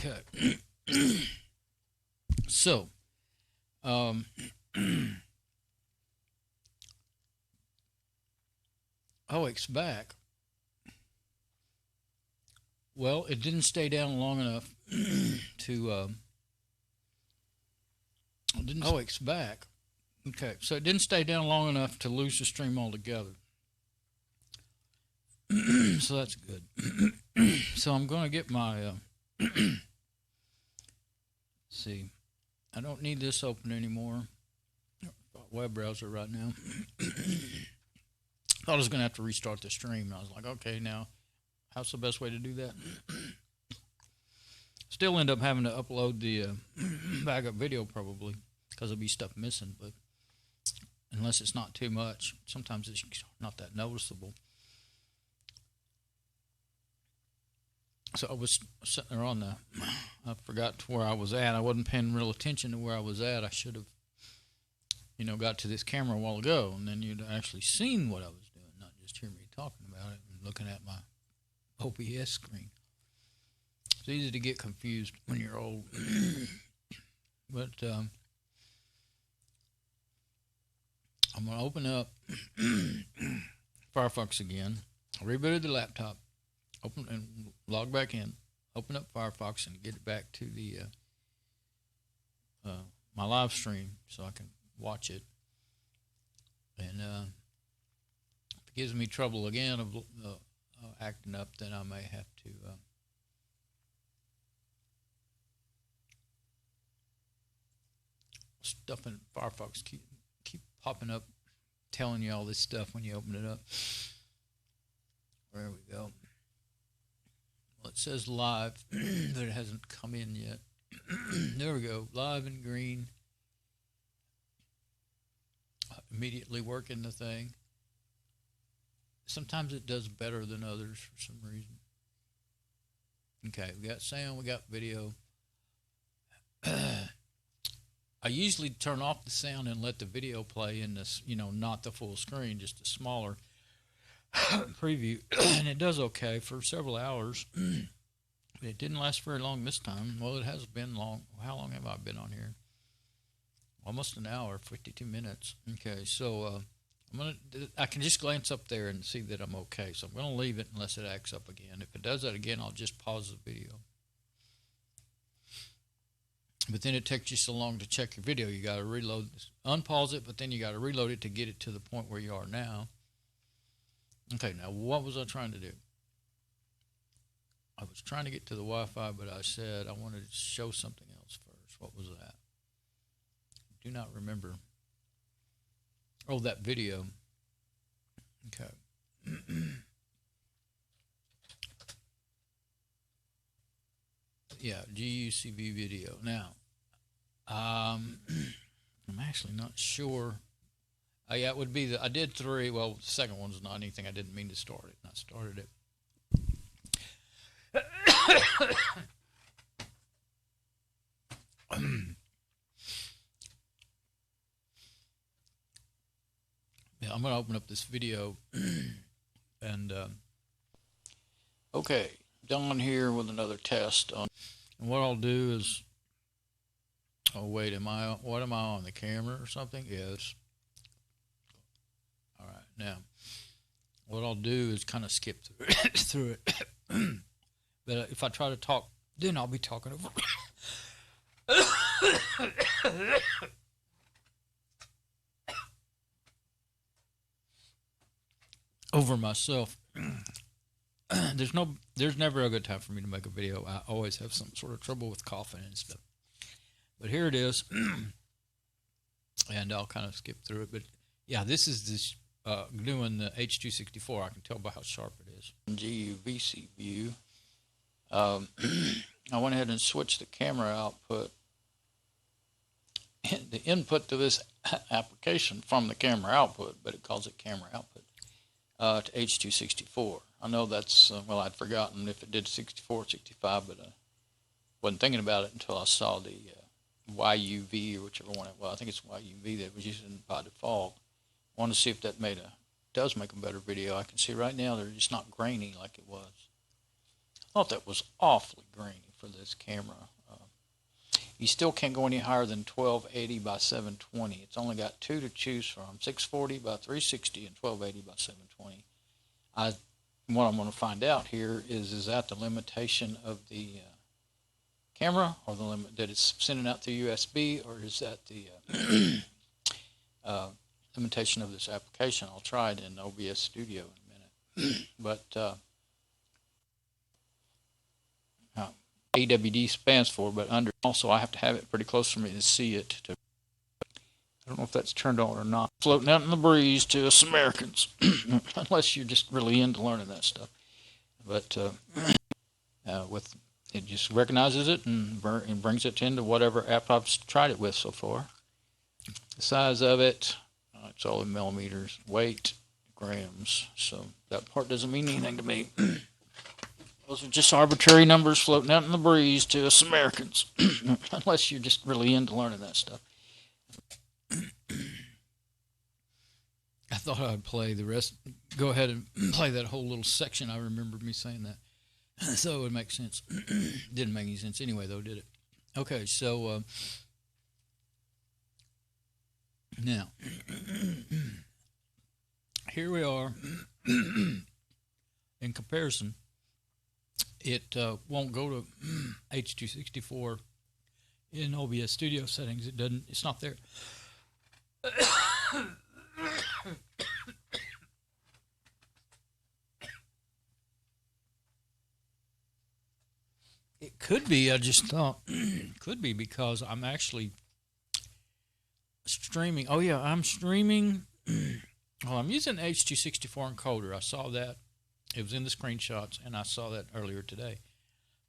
Okay. So, oh, it's back. Well, it didn't stay down long enough to. Oh, it's back. Okay, so it didn't stay down long enough to lose the stream altogether. So that's good. So I'm going to get my. See, I don't need this open anymore. Web browser right now. Thought I was going to have to restart the stream. And I was like, okay, now, how's the best way to do that? Still end up having to upload the backup video probably because there'll be stuff missing, but unless it's not too much, sometimes it's not that noticeable. So I was sitting there on I forgot where I was at. I wasn't paying real attention to where I was at. I should have, got to this camera a while ago, and then you'd actually seen what I was doing, not just hear me talking about it and looking at my OBS screen. It's easy to get confused when you're old. But I'm going to open up Firefox again. I rebooted the laptop. Open and log back in. Open up Firefox and get it back to the my live stream so I can watch it. And if it gives me trouble again of acting up, then I may have to stuff in Firefox keep popping up, telling you all this stuff when you open it up. There we go. Well, it says live, but it hasn't come in yet. There we go. Live in green. Immediately working the thing. Sometimes it does better than others for some reason. Okay, we got sound, we got video. I usually turn off the sound and let the video play in this, not the full screen, just a smaller preview, and it does okay for several hours. It didn't last very long this time. Well, it has been long. How long have I been on here? Almost an hour, 52 minutes. Okay, so I can just glance up there and see that I'm okay. So I'm going to leave it unless it acts up again. If it does that again, I'll just pause the video. But then it takes you so long to check your video. You got to reload this. Unpause it, but then you got to reload it to get it to the point where you are now. Okay, now what was I trying to do? I was trying to get to the Wi-Fi, but I said I wanted to show something else first. What was that? I do not remember. Oh, that video. Okay. Yeah, GUCV video. Now, I'm actually not sure. Yeah, it would be I did 3. Well, the second one's not anything. I didn't mean to start it. I started it. Yeah, I'm going to open up this video and okay, down here with another test on. And what I'll do is, oh wait, what am I on, the camera or something? Yes. All right, now what I'll do is kind of skip through it. But if I try to talk, then I'll be talking over. Over myself. There's never a good time for me to make a video. I always have some sort of trouble with coughing and stuff. But here it is. And I'll kind of skip through it. But yeah, this is doing the H.264. I can tell by how sharp it is. GUVC view. I went ahead and switched the camera output, the input to this application from the camera output, but it calls it camera output, to H.264. I know that's, well, I'd forgotten if it did 64 or 65, but I wasn't thinking about it until I saw the YUV or whichever one it was. I think it's YUV that was used by default. I wanted to see if that does make a better video. I can see right now they're just not grainy like it was. I thought that was awfully grainy for this camera. You still can't go any higher than 1280 by 720. It's only got two to choose from, 640 by 360 and 1280 by 720. What I'm going to find out here is that the limitation of the camera, or the limit that it's sending out through USB, or is that the limitation of this application? I'll try it in OBS Studio in a minute. But AWD stands for, but under also I have to have it pretty close for me to see it. I don't know if that's turned on or not. Floating out in the breeze to us Americans, unless you're just really into learning that stuff. But with it just recognizes it and brings it into whatever app I've tried it with so far. The size of it, it's all in millimeters. Weight, grams. So that part doesn't mean anything to me. Those are just arbitrary numbers floating out in the breeze to us Americans, unless you're just really into learning that stuff. I thought I'd play the rest. Go ahead and play that whole little section. I remember me saying that. So it would make sense. Didn't make any sense anyway, though, did it? Okay, so now, here we are. In comparison, it won't go to H.264 in OBS Studio settings. It doesn't. It's not there. It could be. I just thought could be because I'm actually streaming. Oh yeah, I'm streaming. Well, I'm using H.264 encoder. I saw that. It was in the screenshots, and I saw that earlier today.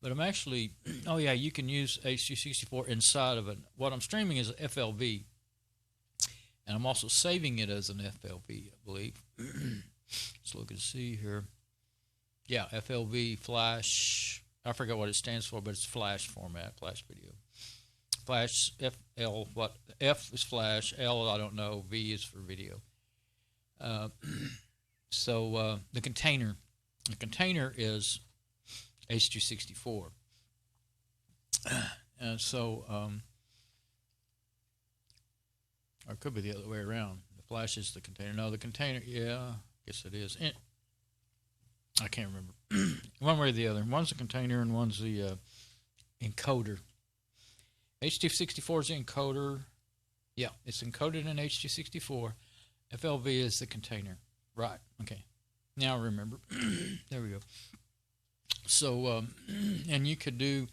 But I'm actually, oh yeah, you can use H.264 inside of it. What I'm streaming is an FLV, and I'm also saving it as an FLV, I believe. Let's look and see here. Yeah, FLV, flash. I forgot what it stands for, but it's flash format, flash video. Flash, FL, what? F is flash, L I don't know, V is for video. So the container is H.264. And so, or it could be the other way around. The flash is the container. No, the container, yeah, I guess it is. I can't remember. One way or the other. One's the container and one's the encoder. H.264 is the encoder. Yeah, it's encoded in H.264. FLV is the container. Right. Okay. Now I remember. There we go. So, and you could do.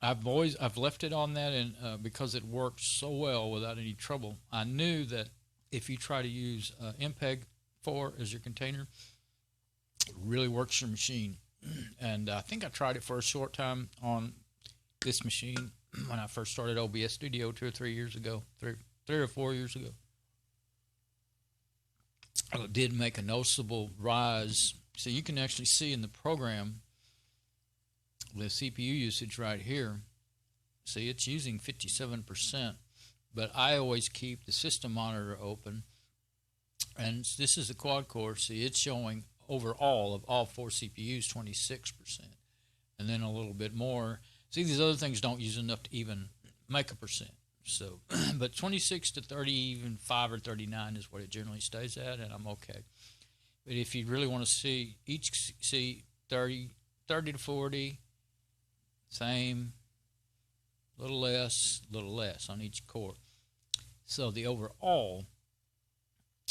I've left it on that, and because it works so well without any trouble. I knew that if you try to use MPEG-4 as your container, it really works your machine. And I think I tried it for a short time on this machine when I first started OBS Studio 2 or 3 years ago, three or 4 years ago. It did make a noticeable rise. So you can actually see in the program the CPU usage right here. See, it's using 57%, but I always keep the system monitor open. And this is a quad core. See, it's showing overall of all 4 CPUs 26%, and then a little bit more. See, these other things don't use enough to even make a percent. So, but 26 to 30, even 5 or 39 is what it generally stays at, and I'm okay. But if you really want to see each, see 30 to 40, same, a little less on each core. So the overall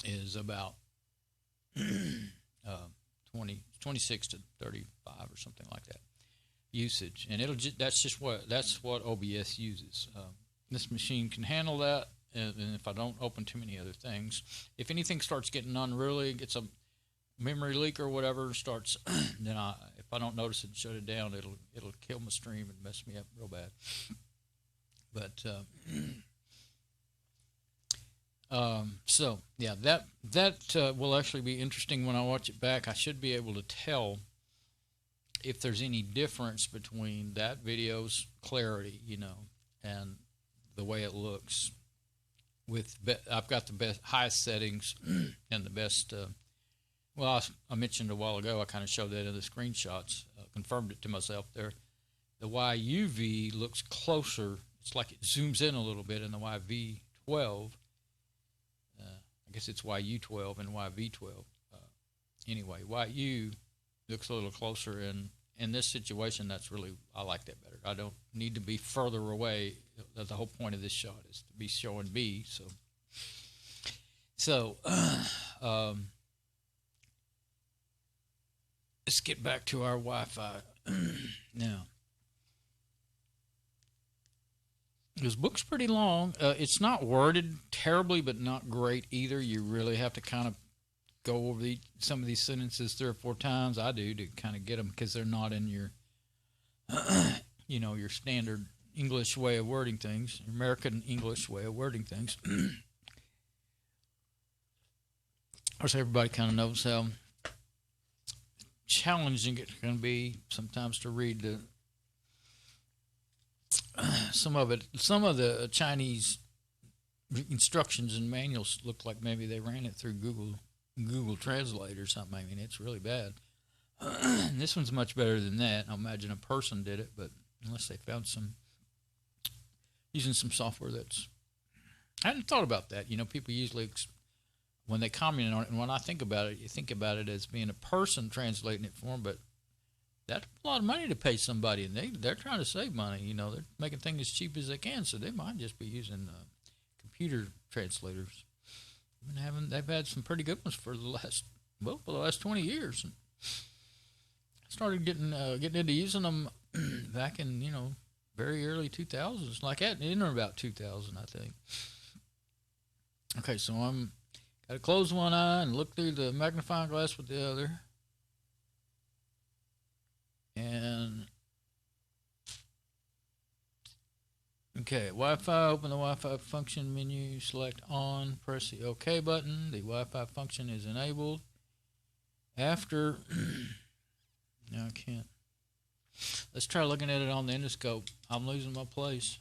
is about 26 to 35 or something like that usage, and that's what OBS uses. This machine can handle that, and if I don't open too many other things, if anything starts getting unruly, gets a memory leak or whatever, starts, then if I don't notice it and shut it down, it'll kill my stream and mess me up real bad. But so yeah, that will actually be interesting when I watch it back. I should be able to tell if there's any difference between that video's clarity, and the way it looks. I've got the best, highest settings and the best. Well, I mentioned a while ago. I kind of showed that in the screenshots. Confirmed it to myself there. the YUV looks closer. It's like it zooms in a little bit in the YV12. I guess it's YU12 and YV12. Anyway, YU looks a little closer, and in this situation, I like that better. I don't need to be further away. The whole point of this shot is to be showing B. So let's get back to our Wi-Fi now. This book's pretty long. It's not worded terribly, but not great either. You really have to kind of go over some of these sentences 3 or 4 times. I do, to kind of get them, because they're not in your, your standard English way of wording things, American English way of wording things. Of course, everybody kind of knows how challenging it can be sometimes to read some of the Chinese instructions and manuals look like maybe they ran it through Google Translate or something. I mean, it's really bad. This one's much better than that. I imagine a person did it, but unless they found using some software I hadn't thought about that. People usually, when they comment on it, and when I think about it, you think about it as being a person translating it for them, but that's a lot of money to pay somebody, and they're trying to save money. They're making things as cheap as they can, so they might just be using computer translators. They've had some pretty good ones for the last 20 years. And I started getting into using them back in very early 2000s, like in or about 2000, I think. Okay, so I'm got to close one eye and look through the magnifying glass with the other. And okay, Wi-Fi, open the Wi-Fi function menu, select on, press the OK button. The Wi-Fi function is enabled. After, no, I can't. Let's try looking at it on the endoscope. I'm losing my place.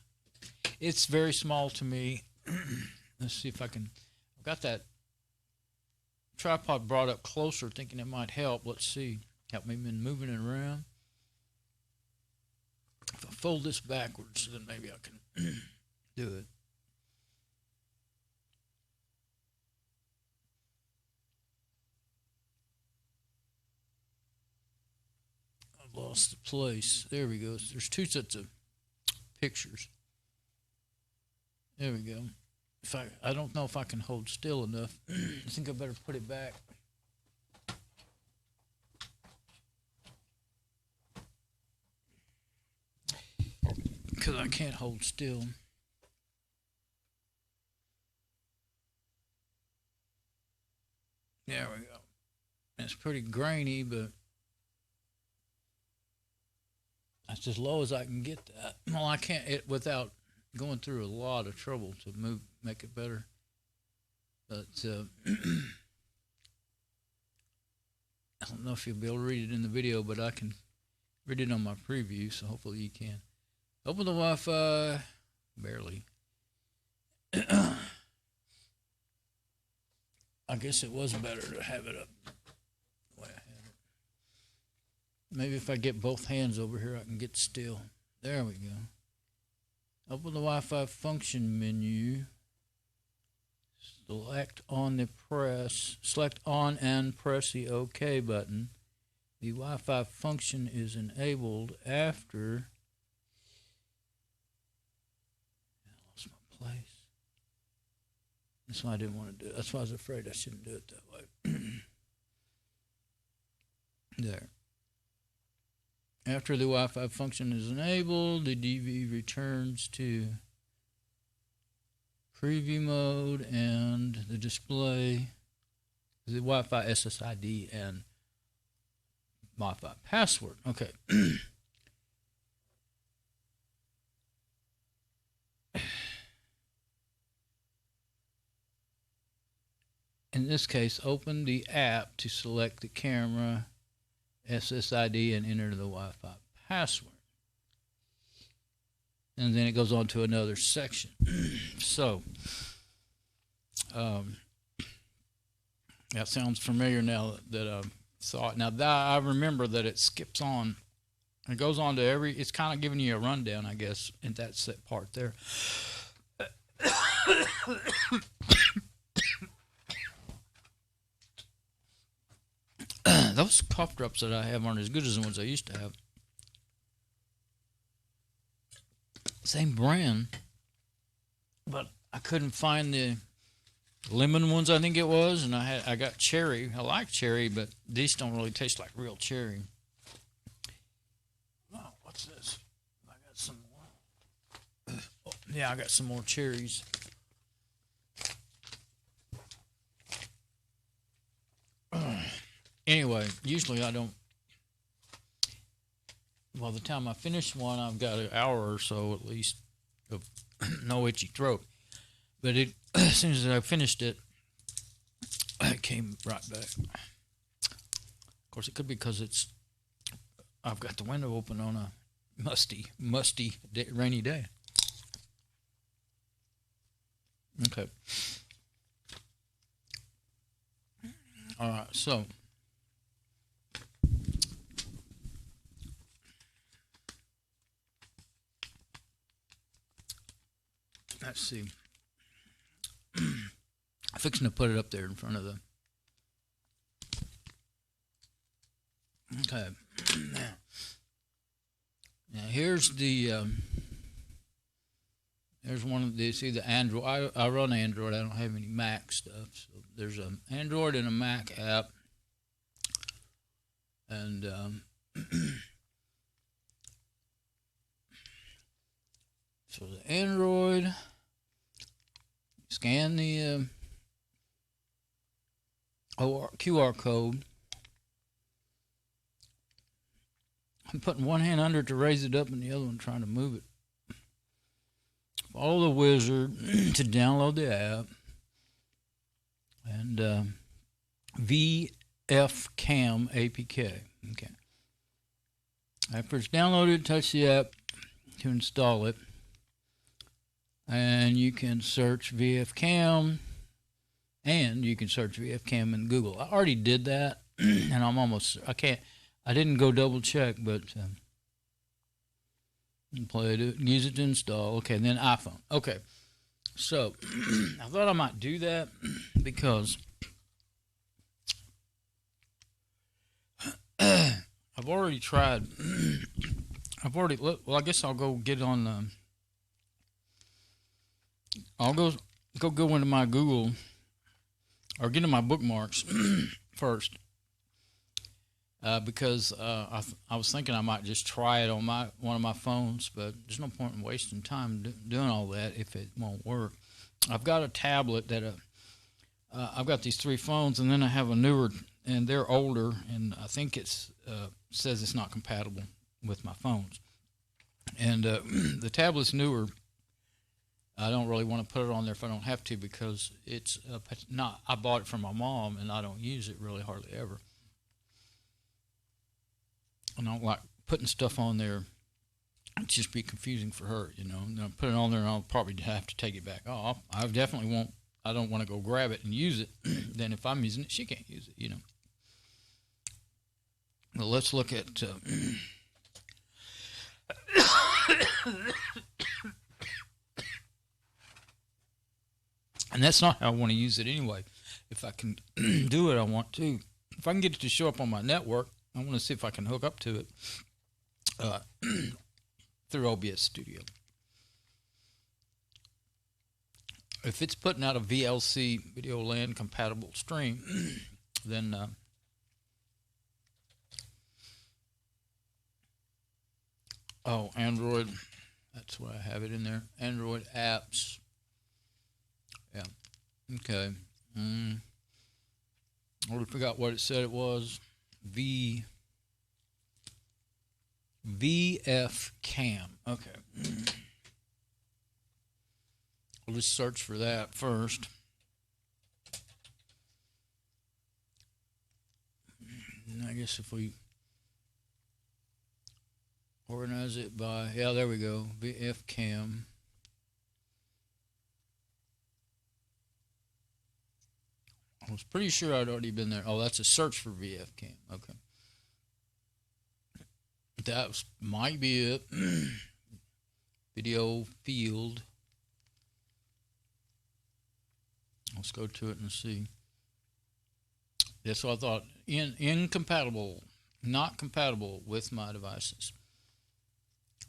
It's very small to me. Let's see if I can. I've got that tripod brought up closer, thinking it might help. Let's see. Help me in moving it around. If I fold this backwards, then maybe I can do it. I've lost the place. There we go. There's 2 sets of pictures. There we go. I don't know if I can hold still enough. I think I better put it back. Because I can't hold still. There we go. It's pretty grainy, but that's as low as I can get that. Well, I can't without going through a lot of trouble to make it better. But I don't know if you'll be able to read it in the video, but I can read it on my preview, so hopefully you can. Open the Wi-Fi, barely. I guess it was better to have it up the way I had it. Maybe if I get both hands over here, I can get still. There we go. Open the Wi-Fi function menu. Select on and press the OK button. The Wi-Fi function is enabled after. Place. That's why I didn't want to do it. That's why I was afraid I shouldn't do it that way. There. After the Wi-Fi function is enabled, the DV returns to preview mode and the display, the Wi-Fi SSID and Wi-Fi password. Okay. In this case, open the app to select the camera, SSID, and enter the Wi-Fi password. And then it goes on to another section. So, that sounds familiar now that I saw it. Now, I remember that it skips on It goes on to every. It's kind of giving you a rundown, I guess, in that set part there. Those cough drops that I have aren't as good as the ones I used to have. Same brand, but I couldn't find the lemon ones, I think it was, and I got cherry. I like cherry, but these don't really taste like real cherry. Oh, what's this? I got some more. Oh, yeah, I got some more cherries. Anyway, usually I don't. By the time I finish one, I've got an hour or so at least of no itchy throat. But it, as soon as I finished it, it came right back. Of course, it could be because I've got the window open on a musty, rainy day. Okay. All right, so. Let's see. I'm fixing to put it up there in front of the. Okay. Now here's the. There's one of the. See the Android. I run Android. I don't have any Mac stuff. So there's an Android and a Mac app. And so the Android. Scan the QR code. I'm putting one hand under it to raise it up and the other one trying to move it. Follow the wizard to download the app. And VF Cam APK. Okay. After it's downloaded, touch the app to install it. And you can search VF Cam, and you can search VF Cam in Google. I already did that, and I didn't go double check, but play it, use it to install. Okay, then iPhone. Okay, so I thought I might do that because I've already tried. Well, I guess I'll go get on. I'll go into my Google or get in my bookmarks first because I was thinking I might just try it on one of my phones, but there's no point in wasting time doing all that if it won't work. I've got a tablet that I've got these 3 phones, and then I have a newer, and they're older, and I think it's says it's not compatible with my phones. And the tablet's newer. I don't really want to put it on there if I don't have to because it's not. I bought it from my mom and I don't use it really hardly ever. I don't like putting stuff on there. It'd just be confusing for her, you know. And I'll put it on there and I'll probably have to take it back off. I definitely won't. I don't want to go grab it and use it. Then if I'm using it, she can't use it, you know. Well, let's look at. And that's not how I want to use it anyway. If I can do it, I want to. If I can get it to show up on my network, I want to see if I can hook up to it through OBS Studio. If it's putting out a VLC Video LAN compatible stream, then Android. That's what I have it in there. Android apps. Yeah. Okay. I already forgot what it said it was. VF Cam. Okay. We'll just search for that first. And I guess if we organize it by, yeah, there we go. VF Cam. I was pretty sure I'd already been there. Oh, that's a search for VF Cam. Okay. That might be it. Video field. Let's go to it and see. That's what I thought. Incompatible. Not compatible with my devices.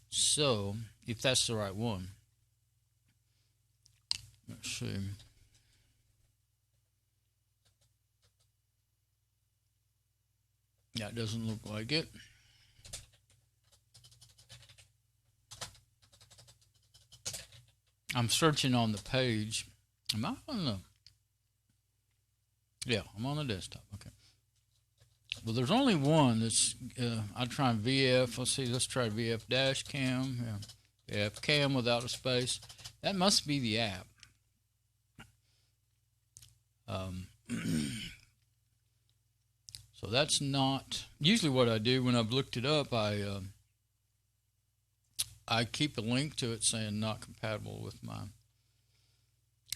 So, if that's the right one. Let's see. That doesn't look like it. I'm searching on the page. Am I on the... Yeah, I'm on the desktop. Okay. Well, there's only one that's... I'm trying VF. Let's see. Let's try VF dash cam. Yeah. VF cam without a space. That must be the app. So that's not... Usually what I do when I've looked it up, I keep a link to it saying not compatible with my...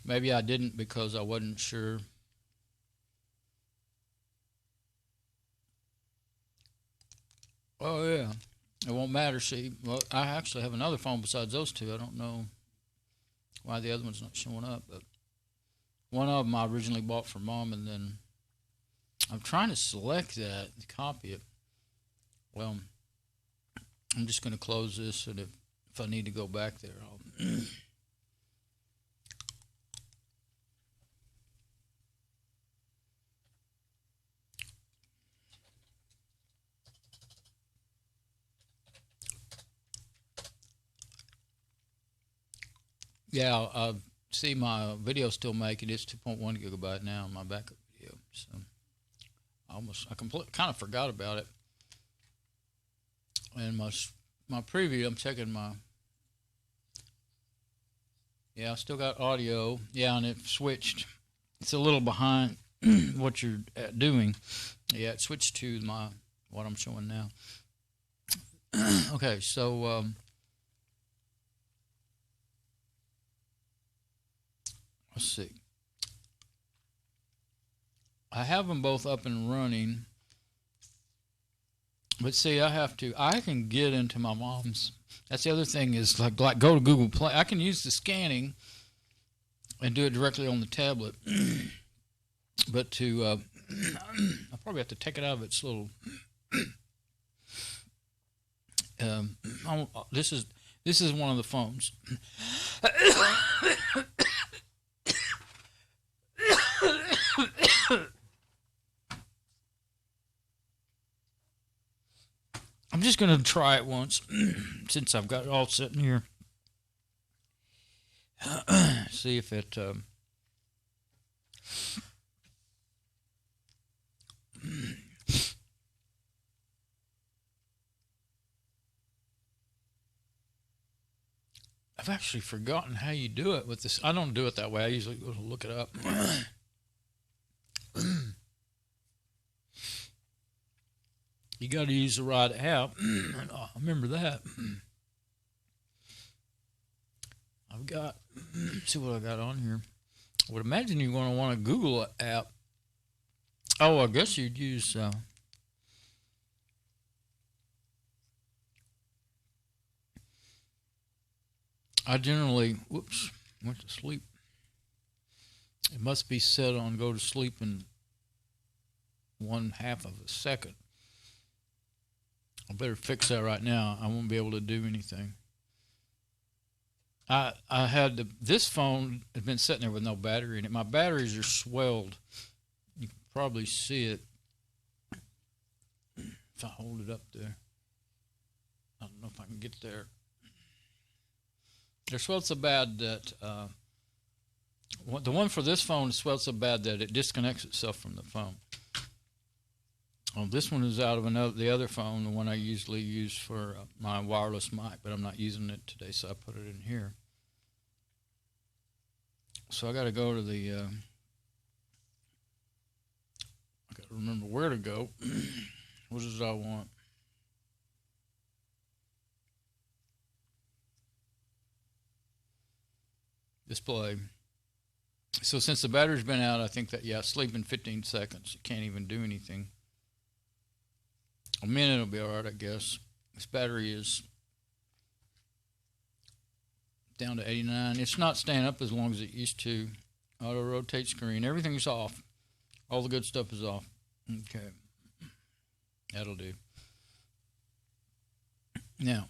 Maybe I didn't because I wasn't sure. Oh, yeah. It won't matter. See, well, I actually have another phone besides those two. I don't know why the other one's not showing up, but one of them I originally bought for Mom, and then I'm trying to select that and copy it. Well, I'm just going to close this, and if I need to go back there, I'll... Yeah, I see my video still making. It's 2.1 gigabyte now, my backup video. So I kind of forgot about it. And my preview, I'm checking my... Yeah, I still got audio. Yeah, and it switched. It's a little behind what you're doing. Yeah, it switched to what I'm showing now. Okay, so... let's see. I have them both up and running. But see, I can get into my Mom's. That's the other thing is like go to Google Play. I can use the scanning and do it directly on the tablet. But I'll probably have to take it out of its little... this is one of the phones. I'm just going to try it once since I've got it all sitting here. See if it... I've actually forgotten how you do it with this. I don't do it that way. I usually go to look it up. You got to use the right app. I remember that. I've got, see what I got on here. I would imagine you're going to want a Google app. Oh, I guess you'd use... I generally, whoops, went to sleep. It must be set on go to sleep in 1/2 of a second. I better fix that right now. I won't be able to do anything. I had this phone has been sitting there with no battery in it. My batteries are swelled. You can probably see it if I hold it up there. I don't know if I can get there. They're swelled so bad that the one for this phone is swelled so bad that it disconnects itself from the phone. This one is out of the other phone, the one I usually use for my wireless mic, but I'm not using it today, so I put it in here. So I got to go to the... I got to remember where to go. What is it I want? Display. So since the battery's been out, I think that, yeah, sleep in 15 seconds. You can't even do anything. A minute will be all right, I guess. This battery is down to 89. It's not staying up as long as it used to. Auto rotate screen. Everything's off. All the good stuff is off. Okay. That'll do. Now,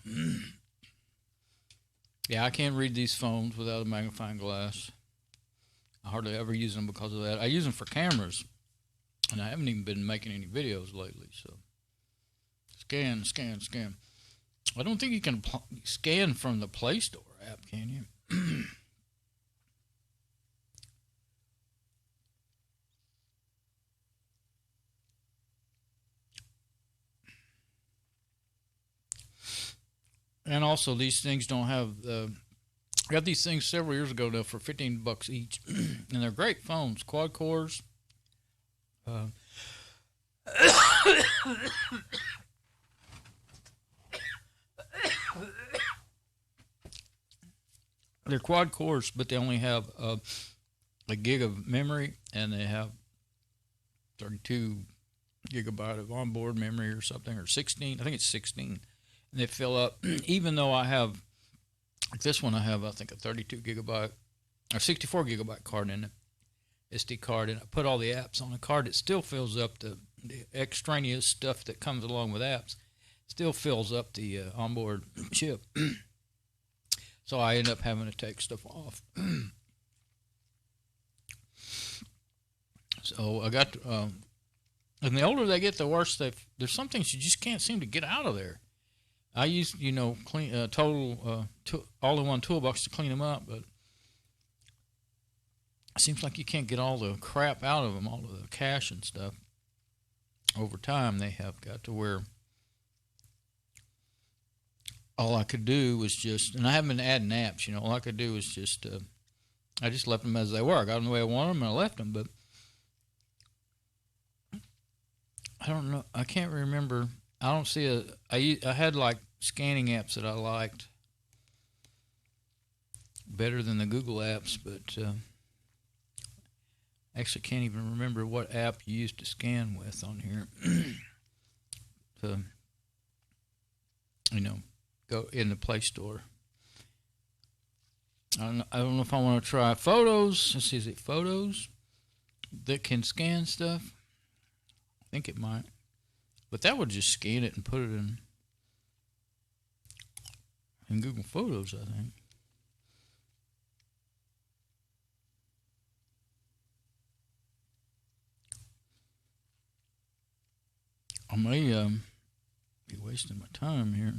yeah, I can't read these phones without a magnifying glass. I hardly ever use them because of that. I use them for cameras, and I haven't even been making any videos lately. So, scan. I don't think you can scan from the Play Store app, can you? And also, these things don't have I got these things several years ago now for $15 each, and they're great phones, quad cores. They're quad cores, but they only have a gig of memory, and they have 32 gigabyte of onboard memory or something, or 16. I think it's 16. And they fill up, even though I have, like this one, I have, I think, a 32 gigabyte or 64 gigabyte card in it, SD card, and I put all the apps on the card. It still fills up the extraneous stuff that comes along with apps. Still fills up the onboard chip. So I end up having to take stuff off. So I got, and the older they get, the worse there's some things you just can't seem to get out of there. I use, clean all-in-one toolbox to clean them up, but it seems like you can't get all the crap out of them, all of the cache and stuff. Over time, they have got to where all I could do was just, and I haven't been adding apps, all I could do was just, I just left them as they were. I got them the way I wanted them, and I left them, but I don't know. I can't remember. I don't see I had like scanning apps that I liked better than the Google apps, but actually can't even remember what app you used to scan with on here. To, go in the Play Store. I don't know if I want to try Photos. Let's see, is it Photos that can scan stuff? I think it might. But that would just scan it and put it in Google Photos, I think. I may be wasting my time here.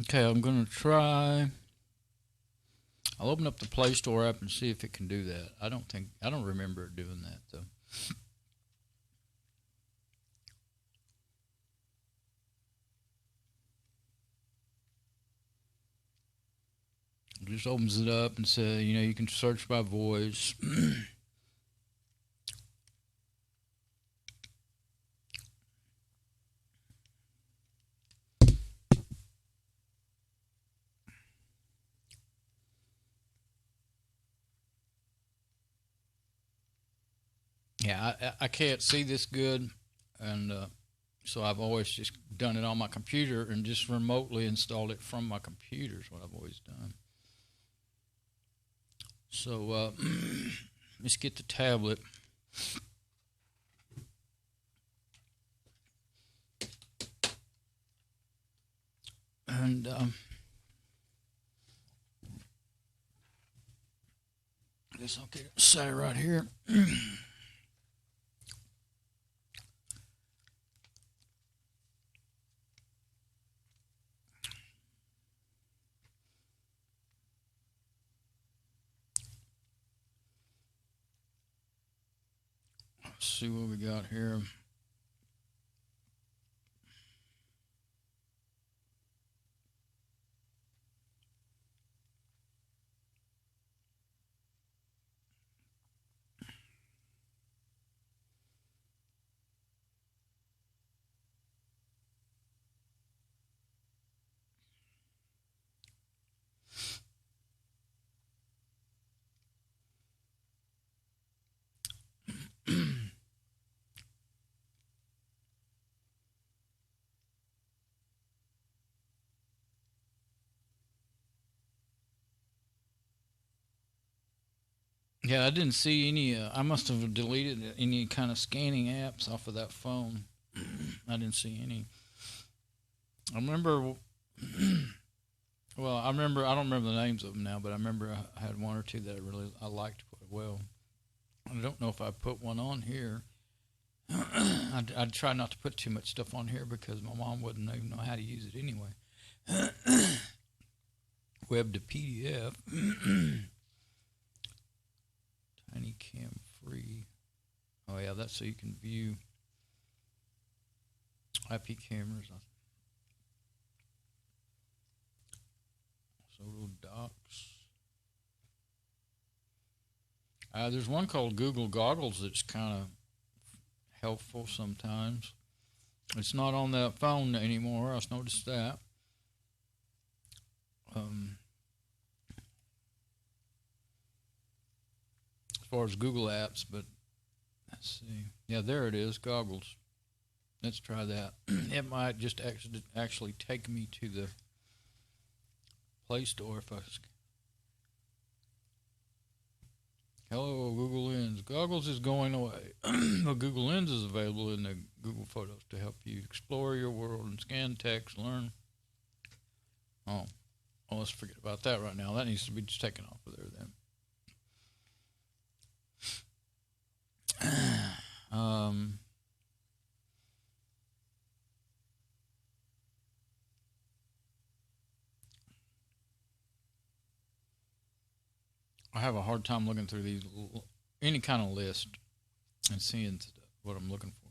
Okay, I'm going to try. I'll open up the Play Store app and see if it can do that. I don't remember it doing that, though. It just opens it up and says, you can search by voice. Yeah, I can't see this good, and so I've always just done it on my computer and just remotely installed it from my computer is what I've always done. So let's get the tablet. And I guess I'll get it set right here. Let's see what we got here. Yeah, I didn't see any. I must have deleted any kind of scanning apps off of that phone. I didn't see any. I remember. Well, I remember. I don't remember the names of them now, but I remember I had one or two that I liked quite well. I don't know if I put one on here. I'd try not to put too much stuff on here because my mom wouldn't even know how to use it anyway. Web to PDF. Tiny cam free. Oh yeah, that's so you can view IP cameras. Solo docs. There's one called Google Goggles that's kind of helpful sometimes. It's not on that phone anymore. I noticed that. As far as Google apps, but let's see. Yeah, there it is, Goggles. Let's try that. It might just actually take me to the Play Store if I. Hello, Google Lens. Goggles is going away. But Google Lens is available in the Google Photos to help you explore your world and scan text, learn. Oh, well, let's forget about that right now. That needs to be just taken off of there then. I have a hard time looking through these, any kind of list, and seeing what I'm looking for.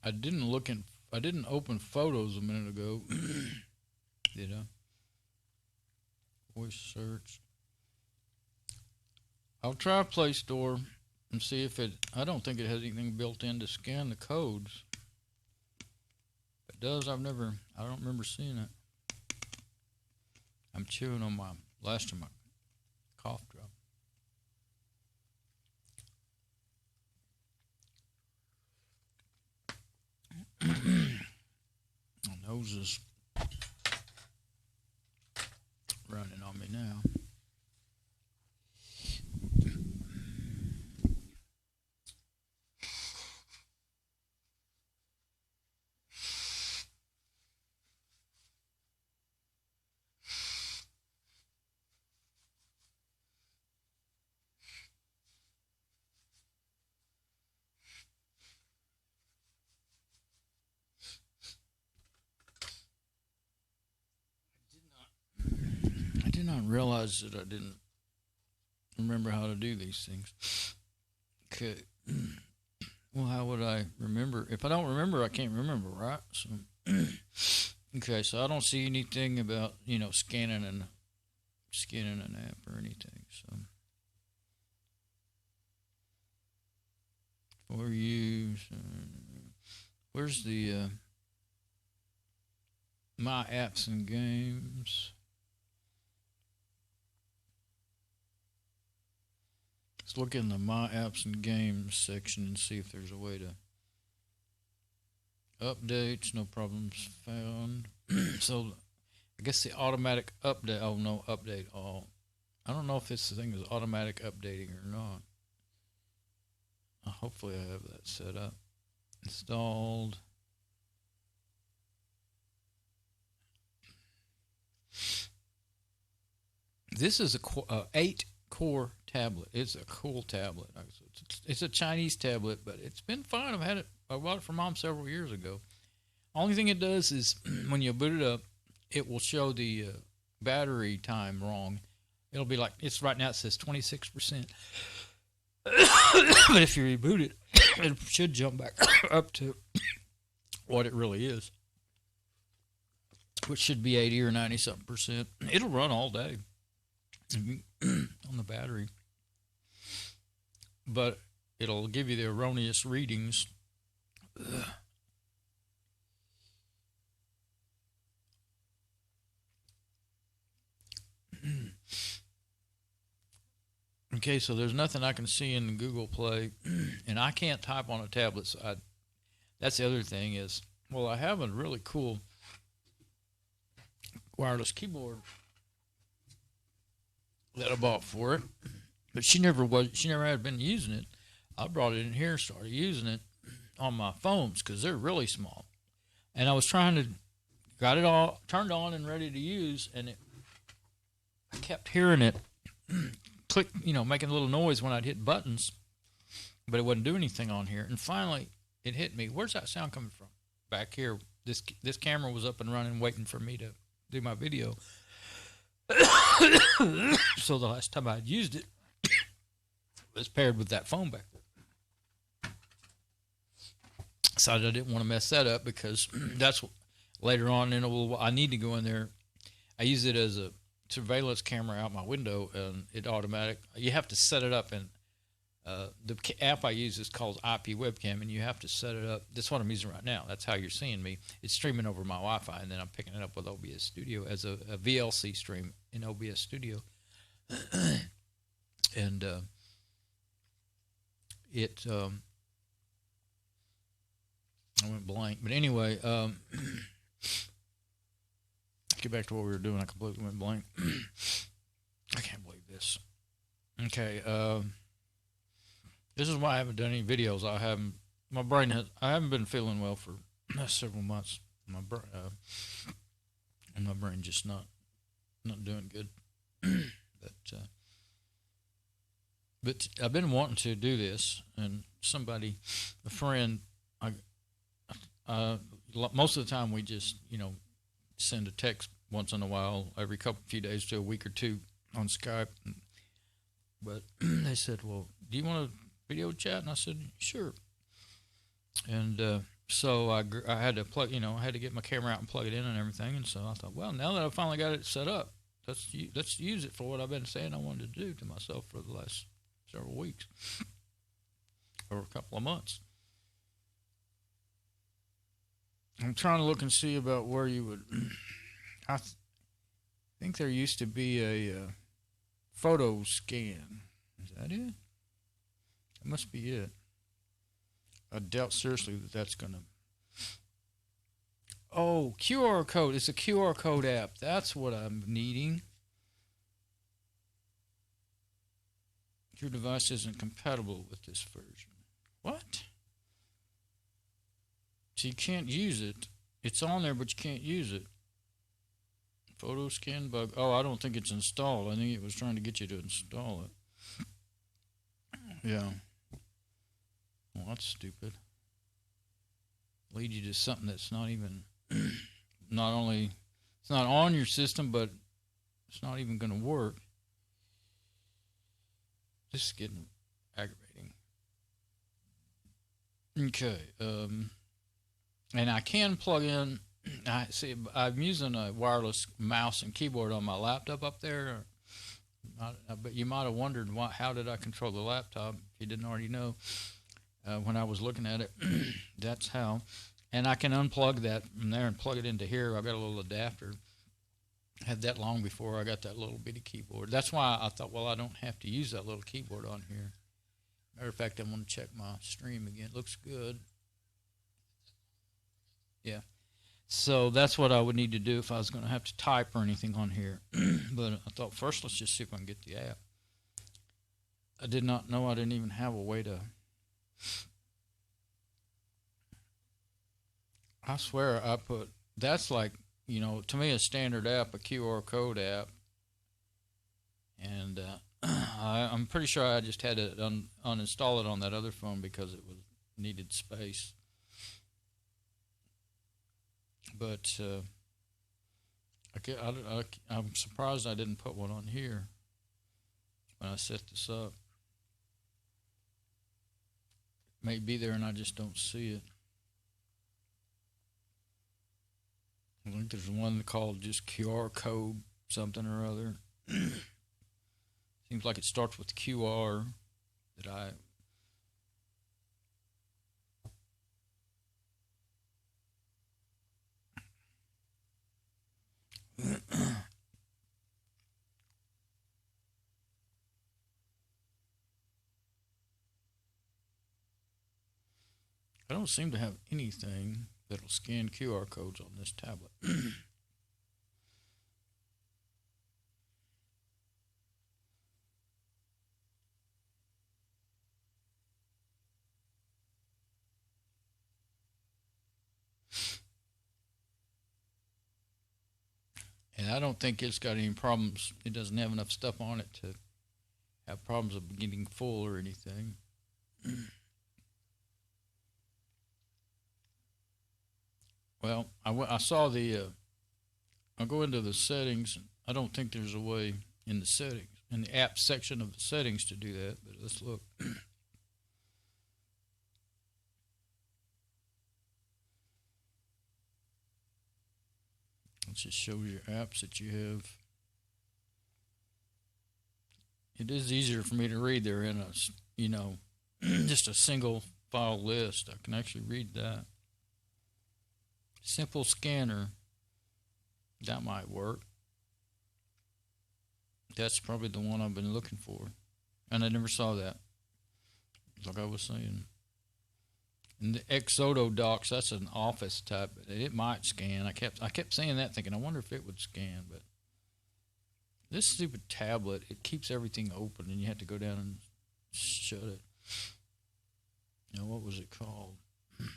I didn't open Photos a minute ago. Did I? Voice search. I'll try Play Store and see if I don't think it has anything built in to scan the codes. If it does, I don't remember seeing it. I'm chewing on my last of my cough drop. My nose is running on me now. I did not realize that I didn't remember how to do these things. Okay. Well, how would I remember? If I don't remember, I can't remember, right? So, okay, so I don't see anything about, scanning an app or anything. So, for you, where's the My Apps and Games? Let's look in the My Apps and Games section and see if there's a way to updates. No problems found. So I guess the automatic update. Oh no, update all. I don't know if this thing is automatic updating or not. Hopefully I have that set up. Installed. This is a 8-core tablet. It's a cool tablet. It's a Chinese tablet, but it's been fine. I bought it from Mom several years ago. Only thing it does is when you boot it up, it will show the battery time wrong. It'll be like, right now it says 26%. But if you reboot it, it should jump back up to what it really is, which should be 80 or 90 something percent. It'll run all day on the battery, but it'll give you the erroneous readings. Okay, so there's nothing I can see in the Google Play, and I can't type on a tablet. So that's the other thing is, well, I have a really cool wireless keyboard that I bought for it, but she never had been using it. I brought it in here, started using it on my phones because they're really small, and I was trying to got it all turned on and ready to use, and I kept hearing it click, making a little noise when I'd hit buttons, but it wouldn't do anything on here. And finally, it hit me. Where's that sound coming from? Back here. This camera was up and running, waiting for me to do my video. So the last time I'd used it, it was paired with that phone back there. Decided I didn't want to mess that up because that's what, later on in a little while, I need to go in there. I use it as a surveillance camera out my window, and it automatic. You have to set it up, and the app I use is called IP Webcam, and you have to set it up. That's what I'm using right now. That's how you're seeing me. It's streaming over my Wi-Fi, and then I'm picking it up with OBS Studio as a VLC stream in OBS Studio. And I went blank, but anyway, get back to what we were doing. I completely went blank. I can't believe this. Okay, this is why I haven't done any videos. I haven't been feeling well for several months. My brain just not doing good. But I've been wanting to do this, and a friend, most of the time we just, send a text once in a while, every few days to a week or two on Skype. But they said, well, do you want a video chat? And I said, sure. And so I had to plug, I had to get my camera out and plug it in and everything. And so I thought, well, now that I finally got it set up, let's use it for what I've been saying I wanted to do to myself for the last several weeks or a couple of months. I'm trying to look and see about where you would. I think there used to be a photo scan. Is that it? That must be it. I doubt seriously that that's going to. Oh, QR code. It's a QR code app. That's what I'm needing. Your device isn't compatible with this version. What? So you can't use it. It's on there, but you can't use it. Photo scan bug. Oh, I don't think it's installed. I think it was trying to get you to install it. Yeah. Well, that's stupid. Lead you to something that's not even, not only, it's not on your system, but it's not even going to work. This is getting aggravating. Okay. And I can plug in. I'm using a wireless mouse and keyboard on my laptop up there. But you might have wondered how did I control the laptop if you didn't already know. When I was looking at it, that's how. And I can unplug that from there and plug it into here. I've got a little adapter. I had that long before I got that little bitty keyboard. That's why I thought, well, I don't have to use that little keyboard on here. Matter of fact, I'm going to check my stream again. It looks good. Yeah. So that's what I would need to do if I was going to have to type or anything on here. But I thought first let's just see if I can get the app. I did not know I didn't even have a way to. I swear I put, that's like, to me a standard app, a QR code app. And I'm pretty sure I just had to uninstall it on that other phone because it needed space. But I'm surprised I didn't put one on here when I set this up. It may be there and I just don't see it. I think there's one called just QR code something or other. Seems like it starts with QR that I... I don't seem to have anything that'll scan QR codes on this tablet. And I don't think it's got any problems. It doesn't have enough stuff on it to have problems of getting full or anything. Well, I saw the, I'll go into the settings. I don't think there's a way in the settings, in the app section of the settings to do that, but let's look. Let's just show you your apps that you have. It is easier for me to read there in a, you know, just a single file list. I can actually read that. Simple scanner, that might work. That's probably the one I've been looking for, and I never saw that. Like I was saying. And the Exodo Docs, that's an Office type. It might scan. I kept saying that, thinking, I wonder if it would scan. But this stupid tablet, it keeps everything open, and you have to go down and shut it. Now, what was it called?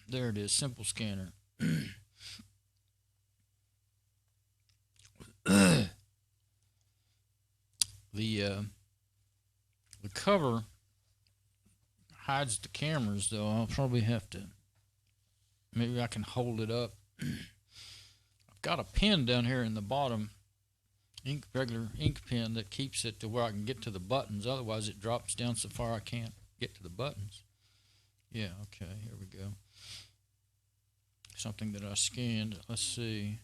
There it is, Simple Scanner. The cover hides the cameras, though. I'll probably have to, maybe I can hold it up. I've got a pen down here in the bottom, regular ink pen, that keeps it to where I can get to the buttons. Otherwise it drops down so far I can't get to the buttons. Yeah, okay, here we go. Something that I scanned. Let's see.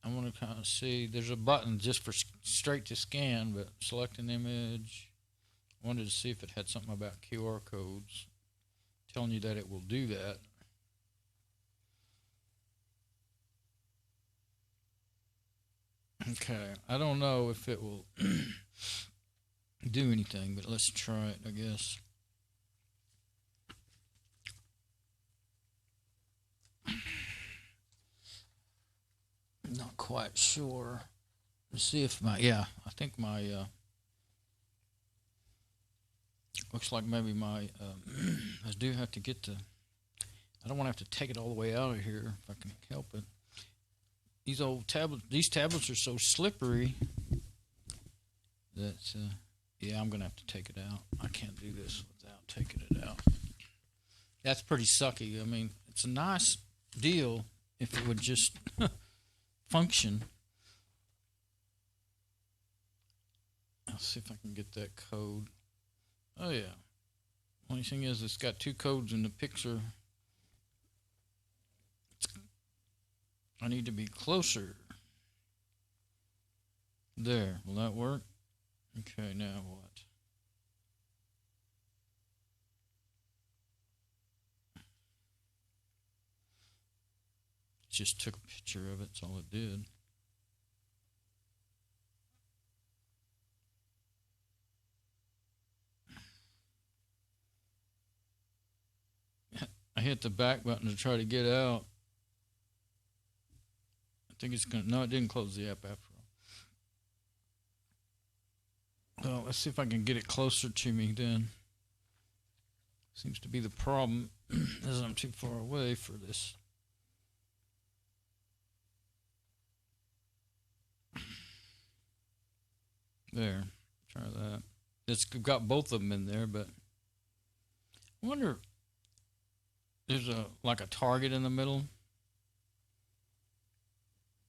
I want to kind of see, there's a button just for straight to scan, but select an image. I wanted to see if it had something about QR codes, telling you that it will do that. Okay, I don't know if it will do anything, but let's try it, I guess. Not quite sure. Let's see if my, yeah, I think my, looks like maybe my, I do have to get the, I don't want to have to take it all the way out of here if I can help it. These old tablets, these tablets are so slippery that, yeah, I'm going to have to take it out. I can't do this without taking it out. That's pretty sucky. I mean, it's a nice deal if it would just function. I'll see if I can get that code. Oh yeah. Only thing is, it's got two codes in the picture. I need to be closer. There. Will that work? Okay, now what? Just took a picture of it, that's all it did. I hit the back button to try to get out. I think it's gonna, no, it didn't close the app after all. Well, let's see if I can get it closer to me then. Seems to be the problem, is I'm too far away for this. There, try that. It's got both of them in there, but I wonder, there's a, like a target in the middle.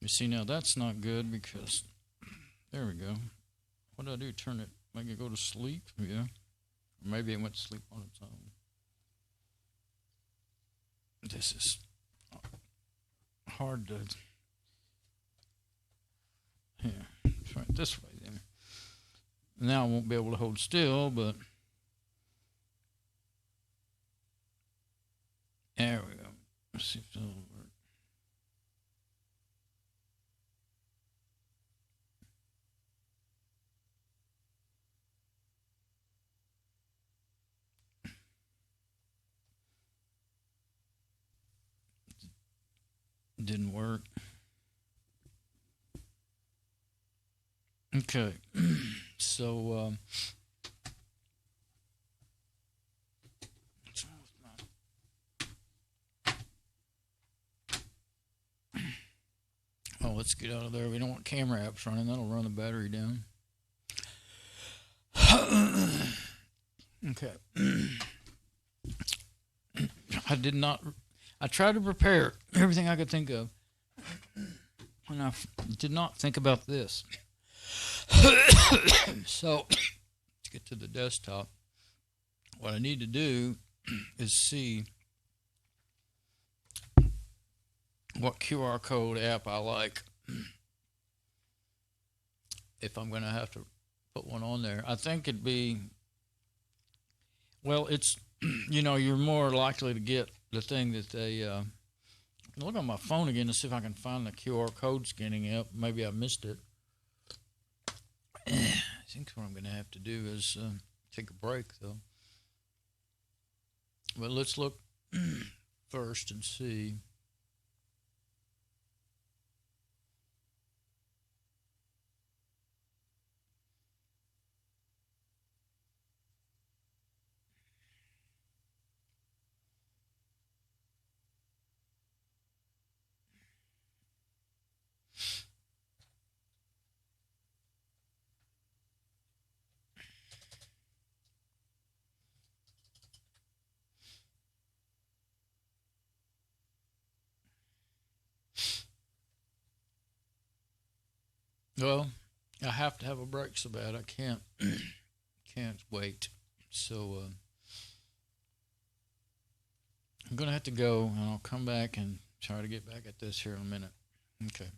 You see, now that's not good because, there we go. What did I do? Turn it, make it go to sleep? Yeah. Or maybe it went to sleep on its own. This is hard to, here, try it this way then. Now I won't be able to hold still, but there we go. Let's see if that'll work. Didn't work. Okay. So, oh, let's get out of there. We don't want camera apps running. That'll run the battery down. Okay. I tried to prepare everything I could think of. And I did not think about this. So, let's get to the desktop. What I need to do is see what QR code app I like. If I'm going to have to put one on there. I think it'd be, well, it's, you're more likely to get the thing that they, look on my phone again to see if I can find the QR code scanning app. Maybe I missed it. I think what I'm going to have to do is take a break, though. But let's look first and see. Well, I have to have a break so bad I can't wait. So I'm gonna have to go, and I'll come back and try to get back at this here in a minute. Okay.